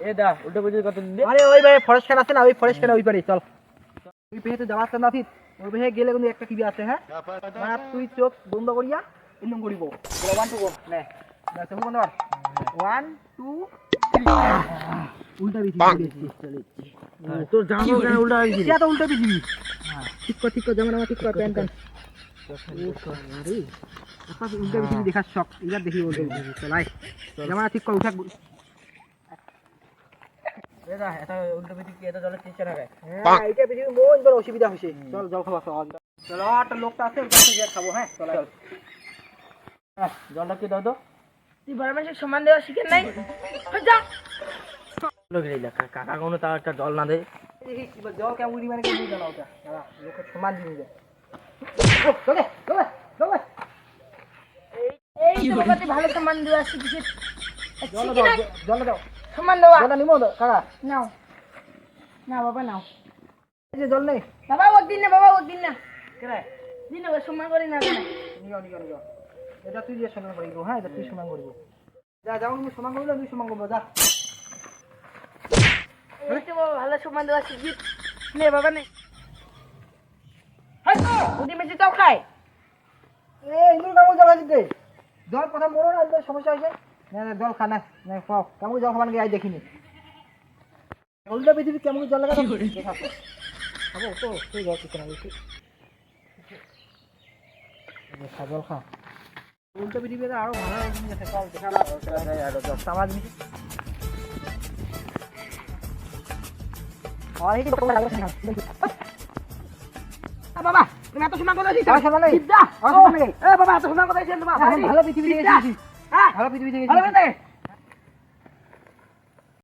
এ দা উল্টো পৃথিবী কত দিন আরে ওই ভাই ফরেস্ট খান আছে না, ওই ফরেস্ট খান ওই পারে চল। তুই পেহেতে যাওয়ার না ঠিক, ওই পেহে গেলে কিন্তু একটা টিভি আছে। হ্যাঁ মানে তুই চোখ বন্ধ করিয়া ইনম করিব। 1 2 1 নে না চোখ বন্ধ কর। 1 2 3 উল্টা পৃথিবী চলেছি। তোর জানো কেন উল্টা হইছে? এটা তো উল্টা পৃথিবী। হ্যাঁ ঠিক কর যেমন আমার ঠিক কর প্যান প্যান। আরে আপা উল্টা পৃথিবী দেখার শখ, এবার দেখি উল্টা পৃথিবী। চল আয় যেমন ঠিক কর উঠা। এদা এটা উল্টো পৃথিবী কি এটা জলের তৃষ্ণা লাগায়? হ্যাঁ এটা পৃথিবী মন তোর অসুবিধা হইছে। চল জল খাওয়া চল। চল একটা লোকটা আছে ওর কাছে গিয়ে খাবো। হ্যাঁ চল চল। জলটা কি দাও তো? তুই বড় মানুষের সমান দেওয়া শিখেন নাই? যা লোক রে কাকা কোনো তার একটা জল না দেয়। দেখি জল কেমন উড়ি মানে কেমন জানা ওটা। দাঁড়া লোকের সমান দিন যায়। চলে চলে চলে। এই তো বাবা তুই ভালো সমান দেওয়া শিখেছিস। জল দাও জল দাও। সমান দেওয়া জল নিমো কাকা। নাও না বাবা নাও। এই যে জল নেই। বাবা ও দিন না বাবা ও দিন না কেরে দিন না সমান করি না না নিও নিও নিও। এটা তুই যে সমান করিব। হ্যাঁ এটা তুই সমান করিব। যা যাও তুমি সমান করিলে তুই সমান করব যা। এই তো বাবা ভালো সমান দেওয়া শিখিস। নে বাবা নে। হাই উদি মেসি তাও খাই। এই ইন্দুর কামু জল দিতে। জল কথা মরো না এত সমস্যা হইছে। না না জল খা না। না খাও কামু জল খাবার গিয়ে আই দেখিনি। উল্টা পৃথিবী কেমন জল লাগা দেখা তো। খাবো তো তুই জল কিছু না বেশি। খা জল খা। উল্টা পৃথিবীতে আরো ভালো জিনিস আছে চল দেখা না। আর জল সমাজ নি। আর এই কি তোমরা লাগা না। বাবা তুমি এত শোনা কথা দিছ? শোনা নাই। সিদ্ধা শোনা নাই। এ বাবা এত সমান কথা দিছেন বাবা ভালো পৃথিবী দেখেছি। হ্যাঁ ভালো পৃথিবী দেখেছি। ভালো বেতে